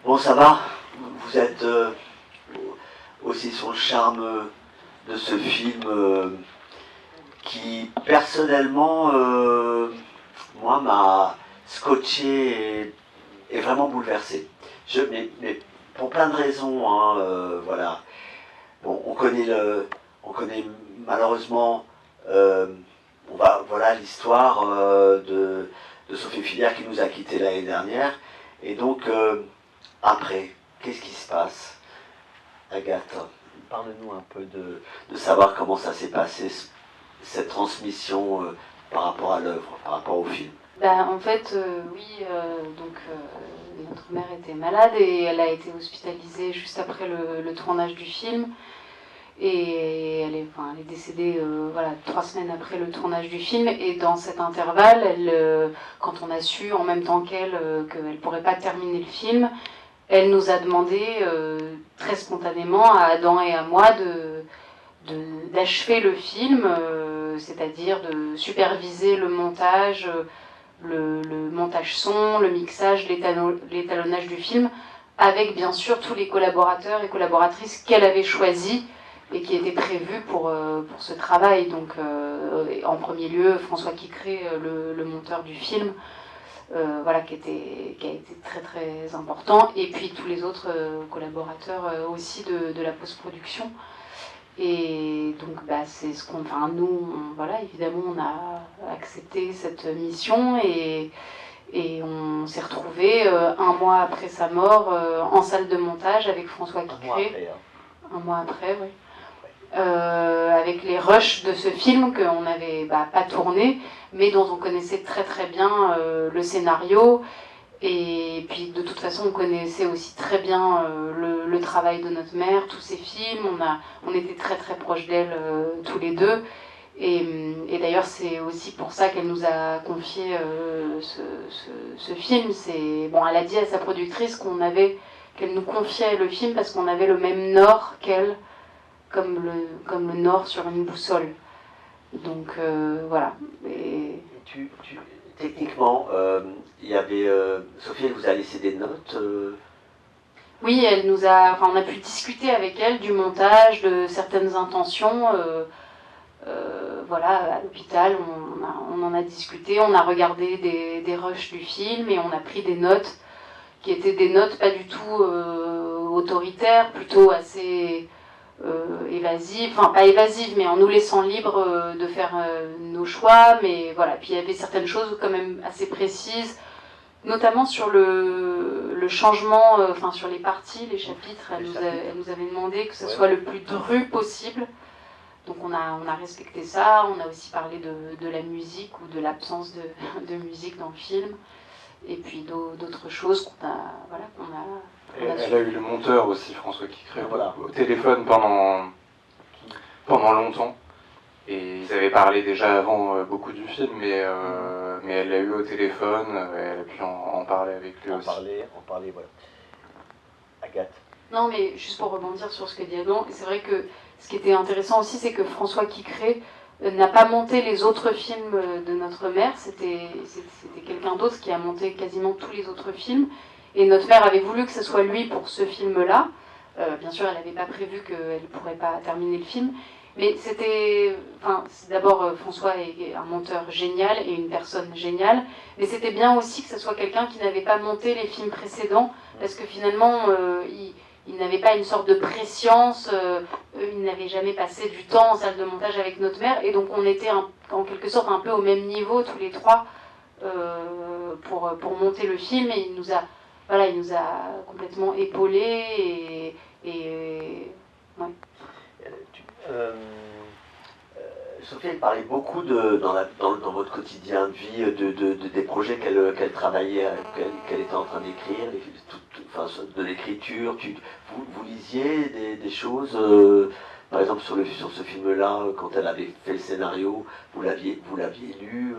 Bon, ça va. Vous êtes aussi sur le charme de ce film qui, personnellement, moi, m'a scotché et vraiment bouleversé. Mais pour plein de raisons, hein, voilà. Bon, on connaît malheureusement, voilà l'histoire de Sophie Filière qui nous a quittés l'année dernière. Et donc, après, qu'est-ce qui se passe, Agathe? Parle-nous un peu de savoir comment ça s'est passé, cette transmission par rapport à l'œuvre, par rapport au film. En fait, oui, notre mère était malade et elle a été hospitalisée juste après le tournage du film. Et elle est décédée 3 semaines après le tournage du film. Et dans cet intervalle, quand on a su en même temps qu'elle ne pourrait pas terminer le film, elle nous a demandé très spontanément à Adam et à moi d'achever le film, c'est-à-dire de superviser le montage, le montage son, le mixage, l'étalonnage du film, avec bien sûr tous les collaborateurs et collaboratrices qu'elle avait choisis et qui étaient prévus pour ce travail. Donc en premier lieu, François Quicré, le monteur du film, qui a été très très important, et puis tous les autres collaborateurs aussi de la post-production. Et donc c'est ce qu'on, évidemment on a accepté cette mission et on s'est retrouvés un mois après sa mort en salle de montage avec François Quicré. Un mois après, oui. Avec les rushs de ce film qu'on n'avait pas tourné, mais dont on connaissait très très bien le scénario. Et puis de toute façon, on connaissait aussi très bien le travail de notre mère, tous ses films. On était très très proches d'elle tous les deux. Et d'ailleurs, c'est aussi pour ça qu'elle nous a confié ce film. Elle a dit à sa productrice qu'elle nous confiait le film parce qu'on avait le même nord qu'elle, comme le nord sur une boussole. Donc voilà. Et techniquement, il y avait Sophie, elle vous a laissé des notes. Oui, on a pu discuter avec elle du montage, de certaines intentions. À l'hôpital, on en a discuté, on a regardé des rushs du film et on a pris des notes qui étaient des notes pas du tout autoritaires, plutôt assez évasives, enfin pas évasives, mais en nous laissant libre de faire nos choix. Mais voilà, puis il y avait certaines choses quand même assez précises, notamment sur le changement, sur les parties, les chapitres. Elle nous avait demandé que ce soit le plus dru possible. Donc on a respecté ça. On a aussi parlé de la musique ou de l'absence de musique dans le film. Et puis d'autres choses qu'on a elle a eu le monteur aussi, François Quicré, au téléphone pendant longtemps. Et ils avaient parlé déjà avant beaucoup du film, mais elle l'a eu au téléphone, elle a pu en parler avec lui aussi. En parler, voilà. Agathe. Non, mais juste pour rebondir sur ce que dit Adam, c'est vrai que ce qui était intéressant aussi, c'est que François Quicré n'a pas monté les autres films de notre mère, c'était quelqu'un d'autre qui a monté quasiment tous les autres films, et notre mère avait voulu que ce soit lui pour ce film-là. Bien sûr, elle n'avait pas prévu qu'elle ne pourrait pas terminer le film, mais d'abord François est un monteur génial et une personne géniale, mais c'était bien aussi que ce soit quelqu'un qui n'avait pas monté les films précédents, parce que finalement, il n'avait pas une sorte de préscience, il n'avait jamais passé du temps en salle de montage avec notre mère, et donc on était en quelque sorte un peu au même niveau tous les trois pour monter le film, et il nous a complètement épaulés ouais. Sophie, elle parlait beaucoup dans votre quotidien de vie des projets qu'elle travaillait, qu'elle était en train d'écrire, de l'écriture. Vous lisiez des choses, par exemple sur ce film-là, quand elle avait fait le scénario, vous l'aviez lu,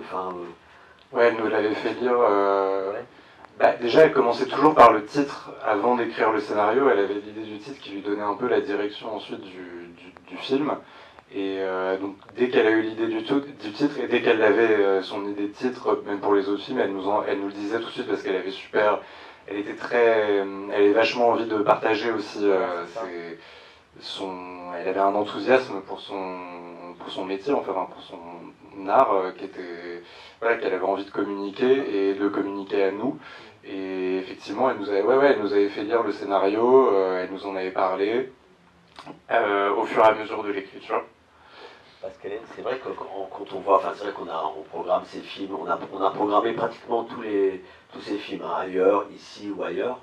Ouais, elle nous l'avait fait lire. Déjà, elle commençait toujours par le titre. Avant d'écrire le scénario, elle avait l'idée du titre qui lui donnait un peu la direction ensuite du film. Et donc, dès qu'elle a eu l'idée du titre, et dès qu'elle avait son idée de titre, même pour les autres films, elle nous le disait tout de suite parce qu'elle avait super elle avait vachement envie de partager aussi elle avait un enthousiasme pour son métier, enfin pour son art, qu'elle avait envie de communiquer et de communiquer à nous. Et effectivement, elle nous avait fait lire le scénario, elle nous en avait parlé au fur et à mesure de l'écriture. Parce que c'est vrai que quand on voit, c'est vrai on programme ces films, on a programmé pratiquement tous ces films, hein, ailleurs, ici ou ailleurs.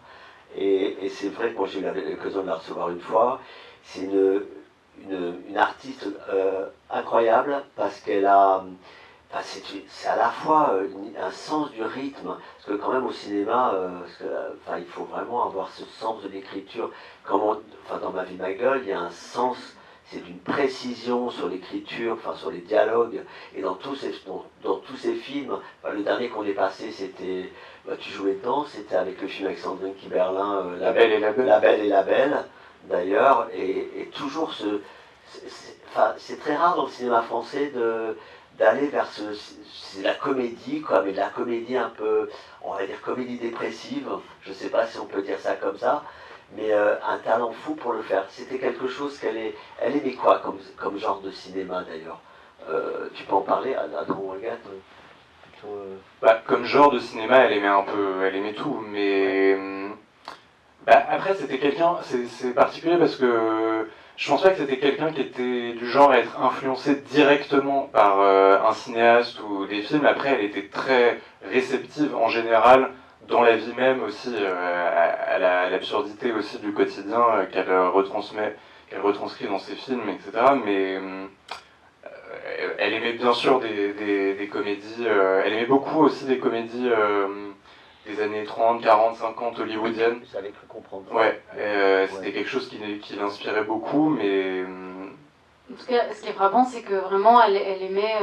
Et c'est vrai que moi j'ai eu l'occasion de la recevoir une fois. C'est une artiste incroyable parce qu'elle a. C'est à la fois un sens du rythme, parce que quand même au cinéma, il faut vraiment avoir ce sens de l'écriture. Dans Ma vie, ma gueule, il y a un sens, c'est d'une précision sur l'écriture, sur les dialogues, et dans tous ces films, le dernier qu'on ait passé, c'était, tu jouais dedans, c'était avec le film avec Sandrine Kiberlin, La Belle et la Belle. La Belle et la Belle, d'ailleurs, et toujours c'est très rare dans le cinéma français d'aller vers c'est la comédie, mais de la comédie un peu, on va dire comédie dépressive, je ne sais pas si on peut dire ça comme ça, mais un talent fou pour le faire. C'était quelque chose elle aimait quoi comme genre de cinéma d'ailleurs. Tu peux en parler, Adam ou Agathe Comme genre de cinéma, elle aimait tout, mais après c'est particulier parce que je pense pas que c'était quelqu'un qui était du genre à être influencé directement par un cinéaste ou des films. Après, elle était très réceptive en général dans la vie même aussi, à l'absurdité aussi du quotidien qu'elle retranscrit dans ses films, etc. Mais elle aimait bien sûr des comédies, elle aimait beaucoup aussi des comédies des années 30, 40, 50 hollywoodiennes. J'avais cru comprendre. Ouais, c'était quelque chose qui l'inspirait beaucoup, mais... En tout cas, ce qui est frappant, c'est que vraiment, elle aimait...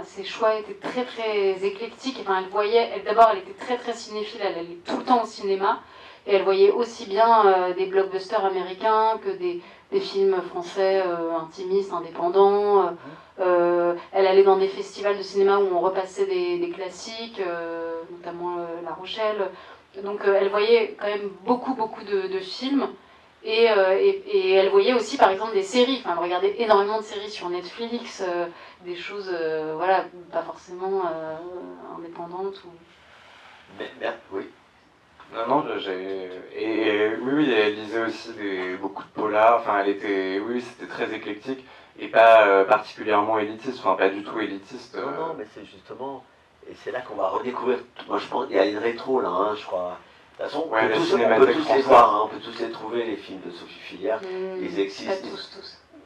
ses choix étaient très, très éclectiques. D'abord, elle était très, très cinéphile, elle allait tout le temps au cinéma, et elle voyait aussi bien des blockbusters américains que des films français intimistes, indépendants. Elle allait dans des festivals de cinéma où on repassait des classiques, notamment La Rochelle. Donc elle voyait quand même beaucoup de films. Et elle voyait aussi par exemple des séries, elle regardait énormément de séries sur Netflix, des choses pas forcément indépendantes. Oui. Non, oui, elle lisait aussi beaucoup de polars, c'était très éclectique et pas particulièrement élitiste, pas du tout élitiste. Non, mais c'est justement, et c'est là qu'on va redécouvrir, moi je pense, il y a une rétro là, je crois. De toute façon, on peut tous les voir, on peut tous les trouver, les films de Sophie Filière, ils existent.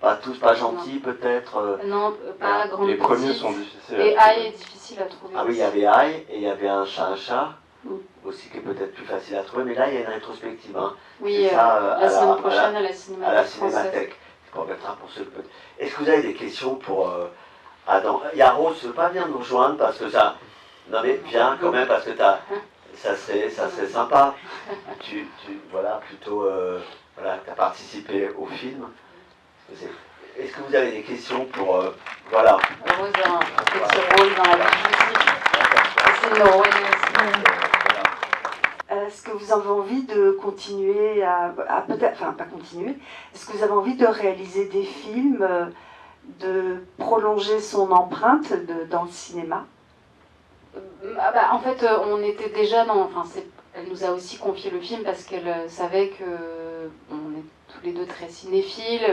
Pas tous, pas gentils peut-être. Non, pas grand. Les premiers sont difficiles. Et Aïe est difficile à trouver. Ah oui, il y avait Aïe, et il y avait un chat, aussi qui est peut-être plus facile à trouver, mais là il y a une rétrospective. Oui, la semaine prochaine à la Cinémathèque. On remettra pour ceux qui peuvent. Est-ce que vous avez des questions pour Adam? Yaro, tu ne veux pas venir nous rejoindre parce que ça. Non mais viens quand même parce que ça serait sympa. Tu as participé au film. Est-ce que vous avez des questions pour Rose a un petit rôle dans la vie. C'est une héroïne aussi. Est-ce que vous avez envie de continuer pas continuer, est-ce que vous avez envie de réaliser des films, de prolonger son empreinte dans le cinéma? En fait, on était déjà elle nous a aussi confié le film parce qu'elle savait qu'on est tous les deux très cinéphiles.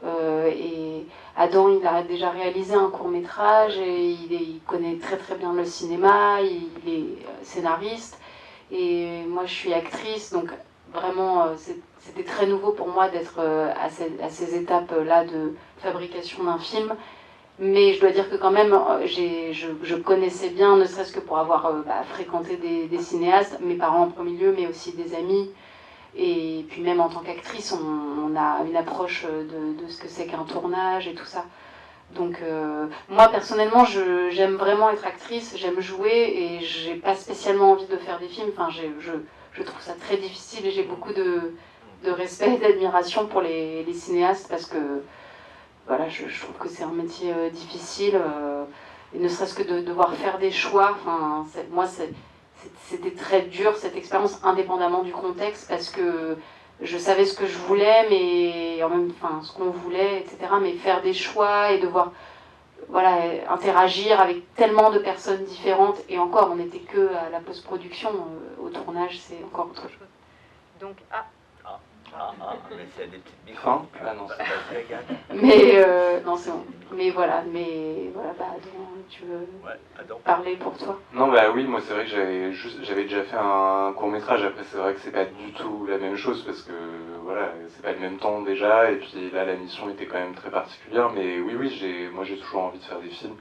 Et Adam, il a déjà réalisé un court-métrage et il connaît très très bien le cinéma, il est scénariste. Et moi, je suis actrice, donc vraiment, c'était très nouveau pour moi d'être à ces étapes-là de fabrication d'un film. Mais je dois dire que quand même, je connaissais bien, ne serait-ce que pour avoir fréquenté des cinéastes, mes parents en premier lieu, mais aussi des amis. Et puis même en tant qu'actrice, on a une approche de ce que c'est qu'un tournage et tout ça. Donc moi personnellement j'aime vraiment être actrice, j'aime jouer et j'ai pas spécialement envie de faire des films. Je trouve ça très difficile et j'ai beaucoup de respect et d'admiration pour les cinéastes parce que je trouve que c'est un métier difficile et ne serait-ce que de devoir faire des choix. Moi c'était très dur cette expérience, indépendamment du contexte, parce que je savais ce que je voulais, mais enfin ce qu'on voulait, etc. Mais faire des choix et devoir interagir avec tellement de personnes différentes, et encore, on n'était que à la post-production, au tournage, c'est encore autre chose. Donc, mais c'est des petites micros. Ah non. Mais non, c'est bon. Mais voilà, Adam, tu veux parler pour toi? Non, bah oui, moi c'est vrai que j'avais déjà fait un court-métrage. Après, c'est vrai que c'est pas du tout la même chose parce que voilà, c'est pas le même temps déjà. Et puis là, la mission était quand même très particulière. Mais oui, moi j'ai toujours envie de faire des films.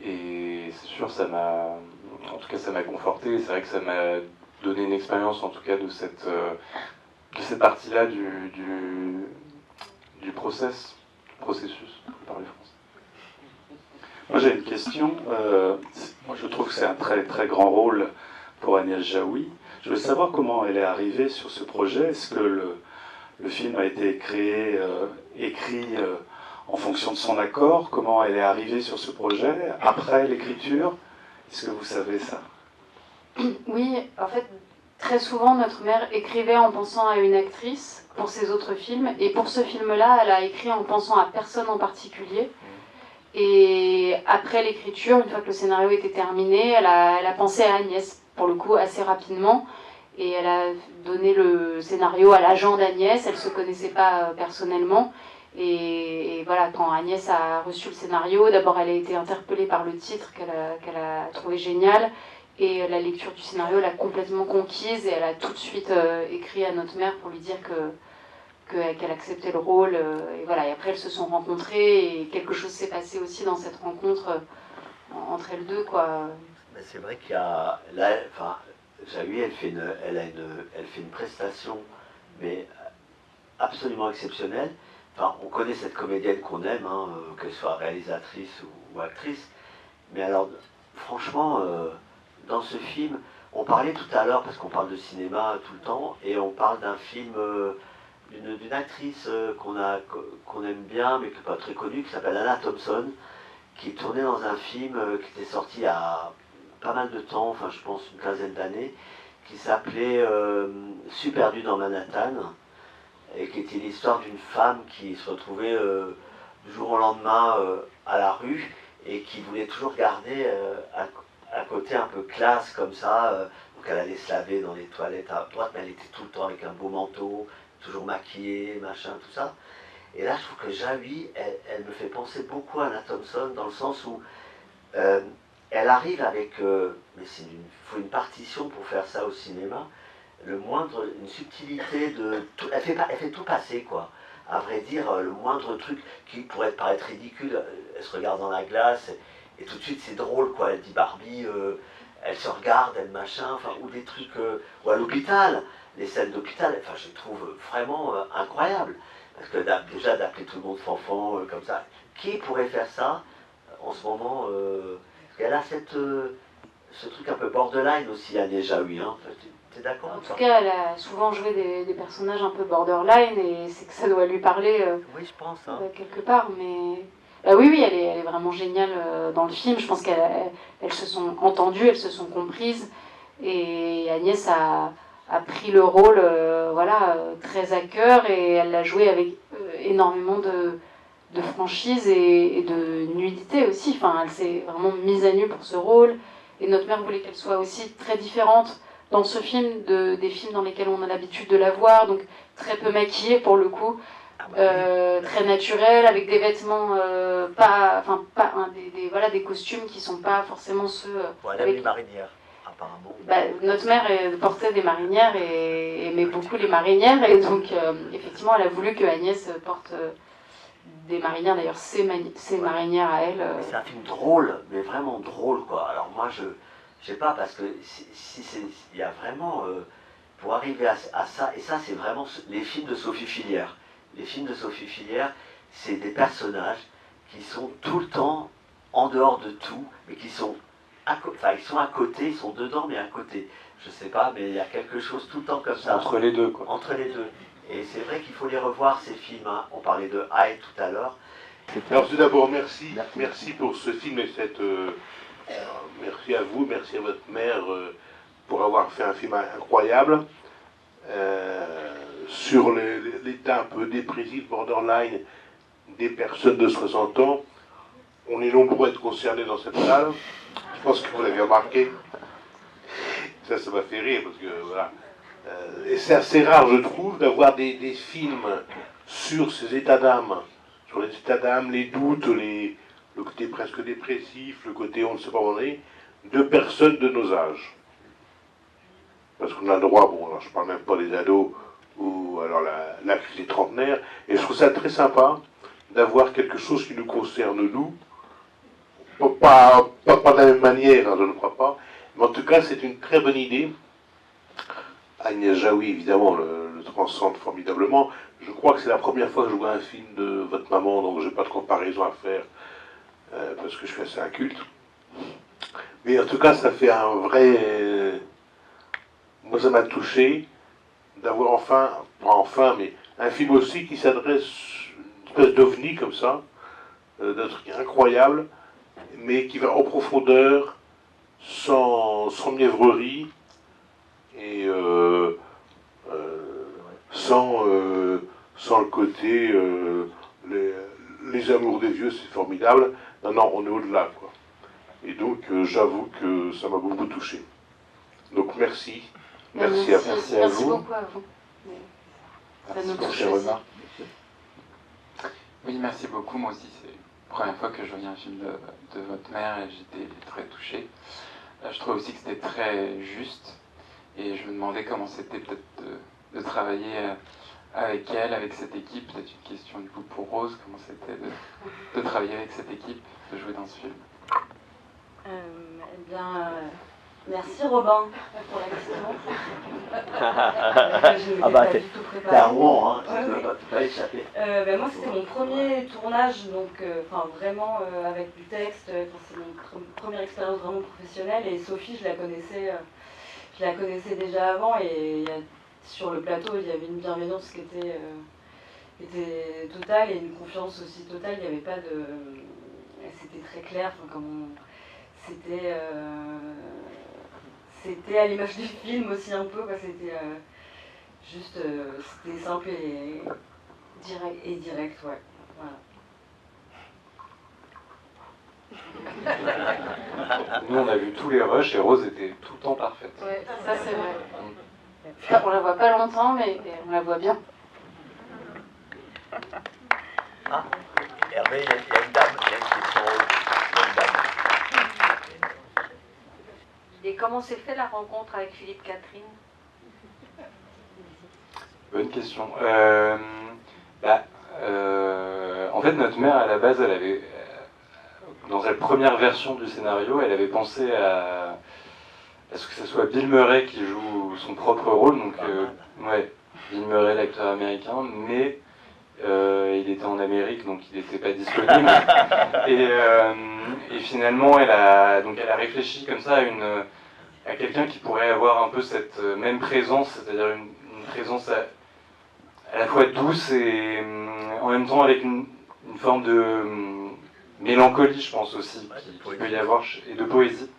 Et c'est sûr, ça m'a conforté. C'est vrai que ça m'a donné une expérience, en tout cas, de cette partie-là du processus, pour parler français. Moi j'ai une question. Moi je trouve que c'est un très très grand rôle pour Agnès Jaoui. Je veux savoir comment elle est arrivée sur ce projet. Est-ce que le film a été écrit en fonction de son accord? Comment elle est arrivée sur ce projet après l'écriture? Est-ce que vous savez ça? Oui, en fait, très souvent notre mère écrivait en pensant à une actrice pour ses autres films, et pour ce film-là, elle a écrit en pensant à personne en particulier. Et après l'écriture, une fois que le scénario était terminé, elle a pensé à Agnès, pour le coup, assez rapidement. Et elle a donné le scénario à l'agent d'Agnès, elle ne se connaissait pas personnellement. Et voilà, quand Agnès a reçu le scénario, d'abord elle a été interpellée par le titre qu'elle a trouvé génial. Et la lecture du scénario l'a complètement conquise, et elle a tout de suite écrit à notre mère pour lui dire qu'elle acceptait le rôle, et voilà. Et après elles se sont rencontrées, et quelque chose s'est passé aussi dans cette rencontre entre elles deux, quoi. Mais c'est vrai qu'il y a là, enfin, Jaoui, elle fait une prestation, mais absolument exceptionnelle. Enfin, on connaît cette comédienne qu'on aime, hein, qu'elle soit réalisatrice ou actrice, mais alors franchement, dans ce film, on parlait tout à l'heure, parce qu'on parle de cinéma tout le temps, et on parle d'un film d'une actrice qu'on aime bien, mais qui n'est pas très connue, qui s'appelle Anna Thompson, qui est tournée dans un film qui était sorti il y a pas mal de temps, enfin je pense une quinzaine d'années, qui s'appelait Perdu dans Manhattan, et qui était l'histoire d'une femme qui se retrouvait du jour au lendemain à la rue, et qui voulait toujours garder un côté un peu classe comme ça. Donc elle allait se laver dans les toilettes à droite, mais elle était tout le temps avec un beau manteau, toujours maquillée, machin, tout ça. Et là, je trouve que Jaoui, elle me fait penser beaucoup à Anna Thompson, dans le sens où elle arrive avec, mais faut une partition pour faire ça au cinéma, une subtilité de tout, elle fait tout passer, quoi. À vrai dire, le moindre truc qui pourrait paraître ridicule, elle se regarde dans la glace, et tout de suite c'est drôle, quoi. Elle dit Barbie, elle se regarde, elle machin, enfin, ou des trucs, ou à l'hôpital, les scènes d'hôpital, enfin, je les trouve vraiment incroyables. Parce que déjà d'appeler tout le monde fanfan comme ça, qui pourrait faire ça en ce moment parce qu'elle a ce truc un peu borderline aussi, Agnès Jaoui, hein. T'es d'accord? En tout cas, elle a souvent joué des personnages un peu borderline, et c'est que ça doit lui parler oui, je pense, hein. Quelque part. Mais oui, elle est vraiment géniale dans le film. Je pense qu'elles se sont entendues, elles se sont comprises, et Agnès a pris le rôle très à cœur, et elle l'a joué avec énormément de franchise et de nudité aussi. Enfin, elle s'est vraiment mise à nu pour ce rôle, et notre mère voulait qu'elle soit aussi très différente dans ce film des films dans lesquels on a l'habitude de la voir, donc très peu maquillée pour le coup, très naturelle, avec des vêtements des costumes qui sont pas forcément ceux avec les marinières. Notre mère portait des marinières et aimait beaucoup les marinières, et donc effectivement elle a voulu que Agnès porte des marinières, d'ailleurs ses marinières à elle. C'est un film drôle, mais vraiment drôle, quoi. Alors moi je sais pas, parce que il y a vraiment, pour arriver à ça, et ça c'est vraiment les films de Sophie Fillière. Les films de Sophie Fillière, c'est des personnages qui sont tout le temps en dehors de tout, mais qui sont ils sont à côté, ils sont dedans, mais à côté. Je sais pas, mais il y a quelque chose tout le temps comme ça. Entre les deux, quoi. Entre les deux. Et c'est vrai qu'il faut les revoir, ces films, hein. On parlait de Hyde tout à l'heure. Alors tout d'abord, merci pour ce film et cette... merci à vous, merci à votre mère pour avoir fait un film incroyable sur l'état un peu dépressif, borderline des personnes de 60 ans. On est nombreux à être concernés dans cette salle. Je pense que vous l'avez remarqué. Ça m'a fait rire parce que voilà. Et c'est assez rare, je trouve, d'avoir des films sur ces états d'âme, sur les états d'âme, les doutes, le côté presque dépressif, le côté on ne sait pas où on est, de personnes de nos âges. Parce qu'on a le droit, bon, alors je ne parle même pas des ados ou alors la crise des trentenaires, et je trouve ça très sympa d'avoir quelque chose qui nous concerne nous, pas de la même manière, hein, je ne crois pas, mais en tout cas c'est une très bonne idée. Agnès Jaoui, évidemment, le transcende formidablement. Je crois que c'est la première fois que je vois un film de votre maman, donc je n'ai pas de comparaison à faire, parce que je suis assez inculte. Mais en tout cas, ça fait un vrai... moi, ça m'a touché d'avoir mais un film aussi qui s'adresse, une espèce d'ovni comme ça, d'un truc incroyable, mais qui va en profondeur, sans mièvrerie, et sans le côté les amours des vieux, c'est formidable. Non, on est au-delà, quoi. Et donc, j'avoue que ça m'a beaucoup touché. Donc, merci. Merci à vous. Merci beaucoup à vous. Ça nous touche aussi. Oui, merci beaucoup. Moi aussi, c'est la première fois que je voyais un film de votre mère et j'étais très touché. Je trouvais aussi que c'était très juste et je me demandais comment c'était peut-être de travailler avec elle, avec cette équipe. Peut-être une question du coup pour Rose, comment c'était de travailler avec cette équipe, de jouer dans ce film. Eh bien, merci Robin pour la question. Je n'étais pas du tout préparée. T'es un rond, hein, tu ne peux pas échapper. Moi, c'était mon premier tournage, donc vraiment avec du texte. C'est mon première expérience vraiment professionnelle. Et Sophie, je la connaissais déjà avant. Et sur le plateau, il y avait une bienveillance qui était totale et une confiance aussi totale. Il n'y avait pas de... C'était très clair. C'était à l'image du film aussi un peu, c'était c'était simple et direct, ouais. Voilà. Nous, on a vu tous les rushs et Rose était tout le temps parfaite. Ouais, ça c'est vrai. On la voit pas longtemps, mais on la voit bien. Ah, Hervé, il y a une dame, il y a une question. Il y a une dame. Et comment s'est fait la rencontre avec Philippe Catherine? Bonne question. En fait, notre mère, à la base, elle avait, dans sa première version du scénario, elle avait pensé à ce que ce soit Bill Murray qui joue son propre rôle. Donc, Bill Murray, l'acteur américain, mais il était en Amérique, donc il n'était pas disponible. Et finalement, elle a réfléchi comme ça à quelqu'un qui pourrait avoir un peu cette même présence, c'est-à-dire une présence à la fois douce et en même temps avec une forme de mélancolie, je pense aussi, qui peut y avoir, et de poésie,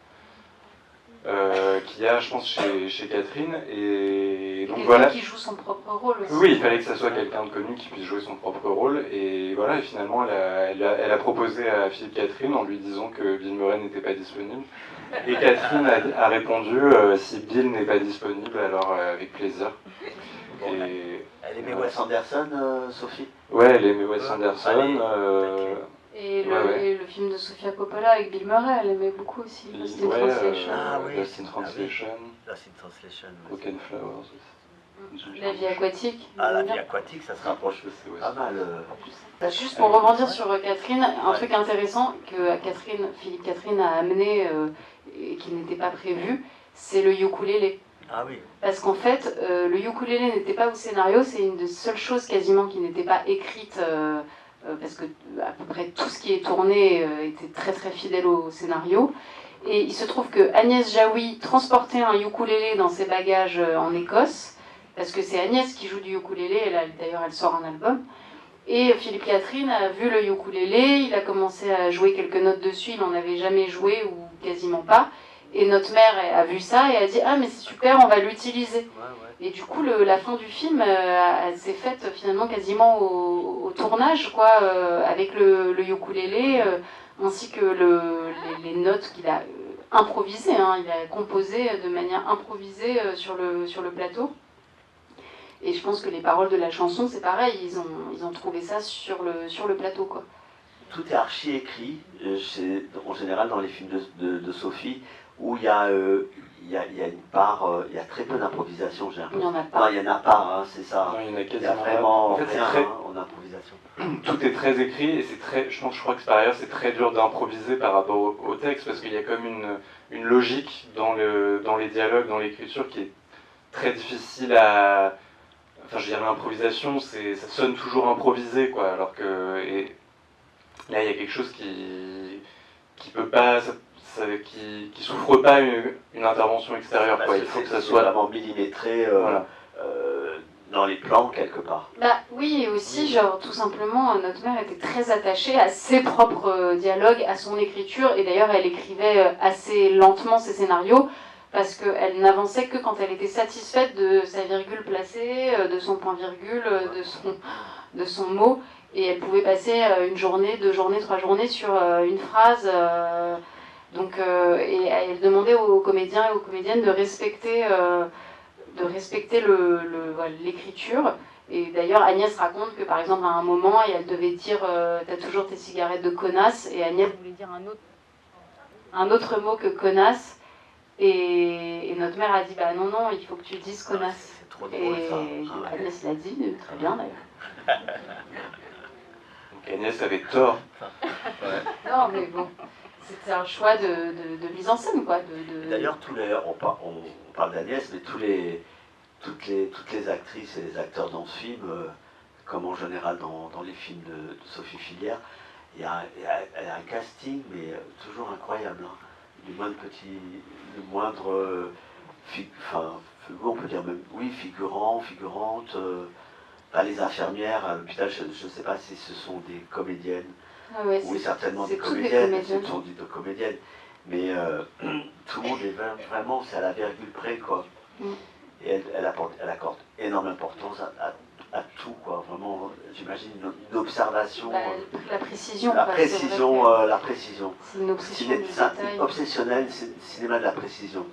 qu'il y a, je pense, chez Catherine. Et donc quelqu'un qui joue son propre rôle aussi. Oui, il fallait que ça soit quelqu'un de connu qui puisse jouer son propre rôle. Et voilà, et finalement, elle a proposé à Philippe Catherine en lui disant que Bill Murray n'était pas disponible. Et Catherine a répondu si Bill n'est pas disponible, alors avec plaisir. Elle aimait Wes Anderson, Sophie? Ouais, elle aimait Wes Anderson. Et le film de Sofia Coppola avec Bill Murray, elle aimait beaucoup aussi. Lost in Translation. Lost in Translation. Lost in Translation. Broken Flowers aussi. La vie aquatique. La vie aquatique, ça se rapproche pas mal. Juste pour rebondir sur Catherine, un truc intéressant que Philippe Catherine a amené et qui n'était pas prévu, c'est le ukulélé. Ah oui. Parce qu'en fait, le ukulélé n'était pas au scénario, c'est une des seules choses quasiment qui n'était pas écrite, parce que à peu près tout ce qui est tourné était très très fidèle au scénario. Et il se trouve que Agnès Jaoui transportait un ukulélé dans ses bagages en Écosse, parce que c'est Agnès qui joue du ukulélé, d'ailleurs elle sort un album. Et Philippe Catherine a vu le ukulélé, il a commencé à jouer quelques notes dessus, il n'en avait jamais joué ou quasiment pas. Et notre mère a vu ça et a dit « Ah, mais c'est super, on va l'utiliser ». Et du coup, la fin du film, elle s'est faite finalement quasiment au tournage, quoi, avec le ukulélé, ainsi que les notes qu'il a improvisées. Hein, il a composé de manière improvisée sur le plateau. Et je pense que les paroles de la chanson, c'est pareil, ils ont trouvé ça sur le plateau, quoi. Tout est archi écrit, en général dans les films de Sophie, où il y a une part, il y a très peu d'improvisation, j'ai l'impression. Il n'y en a pas. Non, il n'y en a pas, c'est ça. Non, il y en a Il y a quasiment vraiment pas. En fait, c'est très... en improvisation. Tout est très écrit et c'est très, je crois que par ailleurs c'est très dur d'improviser par rapport au texte parce qu'il y a comme une logique dans les dialogues, dans l'écriture qui est très difficile à... Enfin, je dirais l'improvisation, ça sonne toujours improvisé, quoi, alors que... Et là, il y a quelque chose qui peut pas... qui souffre pas une intervention extérieure, quoi. Il faut que ça soit... vraiment millimétré Voilà. dans les plans, quelque part. Bah oui, et aussi, genre, tout simplement, notre mère était très attachée à ses propres dialogues, à son écriture, et d'ailleurs, elle écrivait assez lentement ses scénarios, parce qu'elle n'avançait que quand elle était satisfaite de sa virgule placée, de son point-virgule, de son mot, et elle pouvait passer une journée, 2 journées, 3 journées sur une phrase. Et elle demandait aux comédiens et aux comédiennes de respecter l'écriture. Et d'ailleurs, Agnès raconte que par exemple, à un moment, elle devait dire t'as toujours tes cigarettes de connasse, et Agnès voulait dire un autre mot que connasse. Et notre mère a dit bah non, il faut que tu dises connasse. C'est trop drôle, Et ça. Agnès l'a dit, très bien d'ailleurs. Donc Agnès avait tort. Non, mais bon, c'était un choix de mise en scène, quoi. D'ailleurs, on parle d'Agnès, mais toutes les actrices et les acteurs dans ce film, comme en général dans les films de Sophie Filière, il y a un casting, mais toujours incroyable. Hein. On peut dire même, oui, figurant, figurante, les infirmières à l'hôpital, je ne sais pas si ce sont des comédiennes, ouais, oui, certainement des toutes comédiennes, ce sont des comédiennes, mais tout le monde est vraiment, c'est à la virgule près, quoi. Et elle accorde énorme importance à tout, quoi. Vraiment, j'imagine une observation. La précision. La quoi, précision, la précision. C'est une obsession du détail. Obsessionnel, c'est le cinéma de la précision.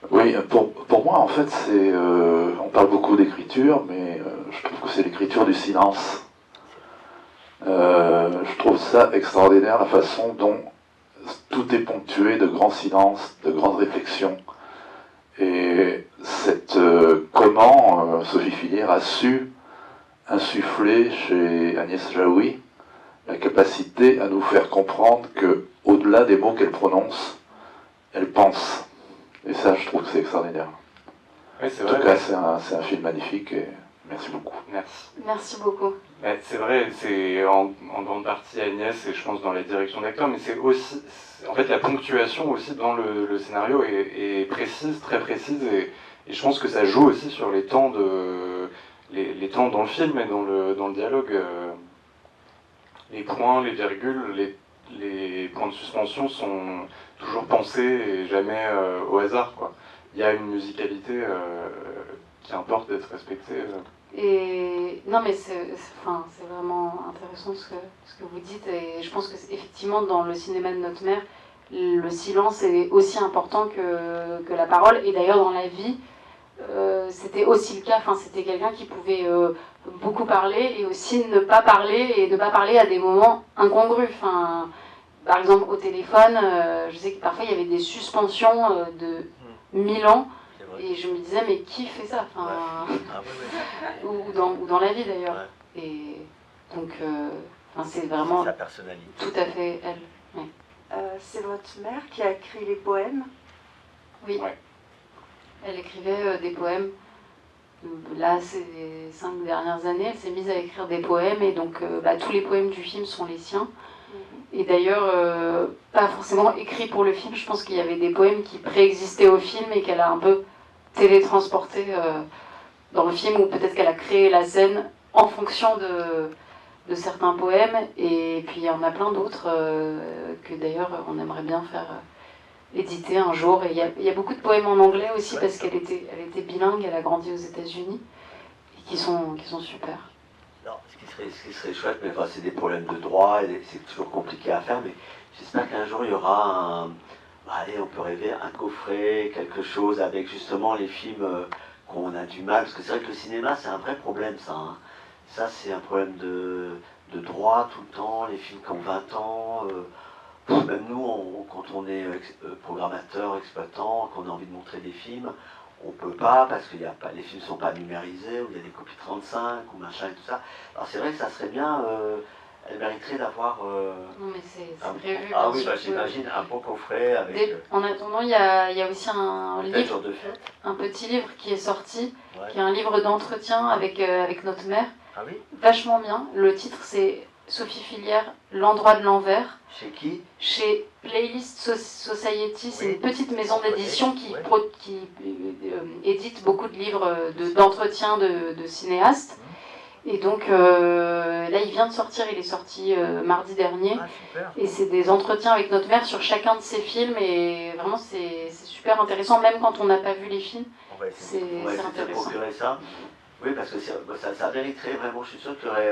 Oui, pour moi, en fait, on parle beaucoup d'écriture, mais je trouve que c'est l'écriture du silence. Je trouve ça extraordinaire, la façon dont tout est ponctué de grands silences, de grandes réflexions. Et comment Sophie Filière a su insuffler chez Agnès Jaoui la capacité à nous faire comprendre que, au-delà des mots qu'elle prononce, elle pense. Et ça, je trouve que c'est extraordinaire. Oui, c'est en vrai. tout cas, c'est un film magnifique et merci beaucoup. Merci. Merci beaucoup. C'est vrai, c'est en grande partie Agnès et je pense dans les directions d'acteurs, mais c'est aussi, en fait, la ponctuation aussi dans le scénario est précise, très précise, et je pense que ça joue aussi sur les temps les temps dans le film et dans le dialogue. Les points, les virgules, les points de suspension sont toujours pensés et jamais au hasard, quoi. Il y a une musicalité qui importe d'être respectée. Et non, mais c'est vraiment intéressant ce que vous dites, et je pense que effectivement dans le cinéma de notre mère, le silence est aussi important que la parole, et d'ailleurs dans la vie, c'était aussi le cas. Enfin, c'était quelqu'un qui pouvait beaucoup parler et aussi ne pas parler, et ne pas parler à des moments incongrus. Enfin, par exemple au téléphone, je sais que parfois il y avait des suspensions de 1000 ans. Et je me disais, mais qui fait ça, ou dans la vie d'ailleurs. Ouais. Et donc, c'est vraiment sa personnalité. Tout à fait elle. Ouais. C'est votre mère qui a écrit les poèmes? Oui. Ouais. Elle écrivait des poèmes. Là, ces 5 dernières années, elle s'est mise à écrire des poèmes, et donc tous les poèmes du film sont les siens. Et d'ailleurs, pas forcément écrits pour le film. Je pense qu'il y avait des poèmes qui préexistaient au film et qu'elle a un peu télétransporté dans le film, ou peut-être qu'elle a créé la scène en fonction de certains poèmes, et puis il y en a plein d'autres que d'ailleurs on aimerait bien éditer un jour. Et il y a beaucoup de poèmes en anglais aussi parce qu'elle était bilingue, elle a grandi aux États-Unis et qui sont super. Non, ce qui serait chouette, mais enfin, c'est des problèmes de droit, et c'est toujours compliqué à faire, mais j'espère qu'un jour il y aura allez, on peut rêver, un coffret, quelque chose avec justement les films qu'on a du mal, parce que c'est vrai que le cinéma c'est un vrai problème ça. Hein. Ça c'est un problème de droit tout le temps, les films qui ont 20 ans. Même nous, quand on est programmateur, exploitant, qu'on a envie de montrer des films, on peut pas parce que les films ne sont pas numérisés, ou il y a des copies 35 ou machin et tout ça. Alors c'est vrai que ça serait bien, elle mériterait d'avoir... Non mais c'est prévu. Ah oui, j'imagine un beau coffret avec... En attendant, il y a aussi un livre, de fête. un petit livre qui est sorti, Ouais. qui est un livre d'entretien avec notre mère, Ah oui? vachement bien. Le titre c'est Sophie Filière, L'endroit de l'envers. Chez qui? Chez Playlist Society, c'est Oui, une petite maison on connaît, d'édition qui, ouais. qui édite beaucoup de livres d'entretien de cinéastes. Et donc là, il vient de sortir, il est sorti mardi dernier. Ah, super. Et c'est des entretiens avec notre mère sur chacun de ses films. Et vraiment, c'est super intéressant, même quand on n'a pas vu les films. On va essayer C'est de intéressant. procurer ça. Oui, parce que ça mériterait vraiment, je suis sûr qu'il y aurait,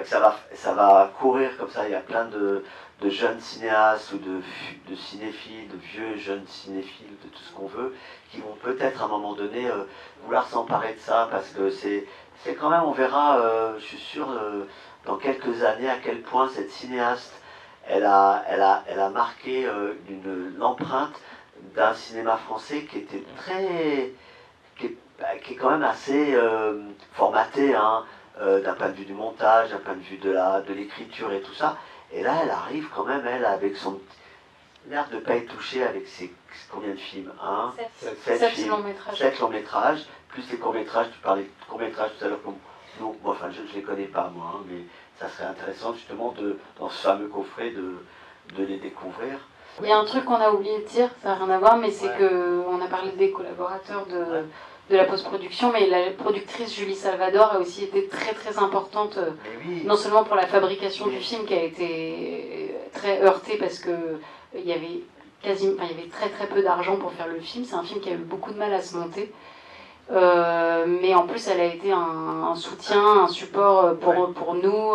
que ça va courir comme ça. Il y a plein de jeunes cinéastes ou de cinéphiles, de vieux jeunes cinéphiles, de tout ce qu'on veut, qui vont peut-être à un moment donné vouloir s'emparer de ça, parce que c'est quand même, on verra, je suis sûr, dans quelques années, à quel point cette cinéaste, elle a marqué l'empreinte d'un cinéma français qui était qui est quand même assez formaté, hein, d'un point de vue du montage, d'un point de vue de l'écriture et tout ça. Et là, elle arrive quand même, elle, avec son l'air de ne pas être touchée avec ses combien de films, hein, 7 films, longs métrages. 7 longs métrages, plus les courts métrages. Tu parlais de courts métrages tout à l'heure, bon, enfin, je ne les connais pas moi, hein, mais ça serait intéressant justement dans ce fameux coffret de les découvrir. Il y a un truc qu'on a oublié de dire, ça n'a rien à voir, mais c'est Ouais. qu'on a parlé des collaborateurs de la post-production, mais la productrice Julie Salvador a aussi été très très importante, Mais oui, non seulement pour la fabrication du film qui a été très heurtée parce que il y avait très très peu d'argent pour faire le film. C'est un film qui a eu beaucoup de mal à se monter. Mais en plus, elle a été un soutien, un support pour nous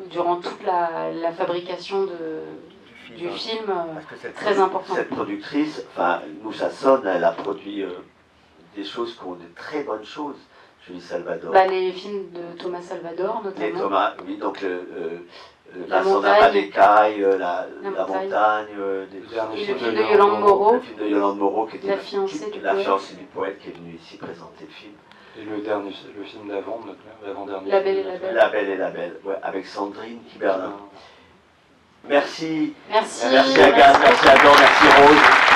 durant toute la fabrication du film. parce que Très important. Cette productrice, enfin, nous ça sonne, elle a produit des choses qui ont de très bonnes choses, Julie Salvador. Les films de Thomas Salvador, Et notamment. Thomas, oui, donc La Vincent montagne. Napadecaille, la montagne. montagne, Et le film de Yolande Moreau, le film de Yolande Moreau, qui était La fiancée du la poète. fiancée du poète, qui est venue ici présenter le film. Et le film d'avant, l'avant-dernier. La Belle et la Belle. La Belle et la Belle, ouais, avec Sandrine Kiberlin. Merci. Merci. Merci Agathe, merci Adam, merci Rose.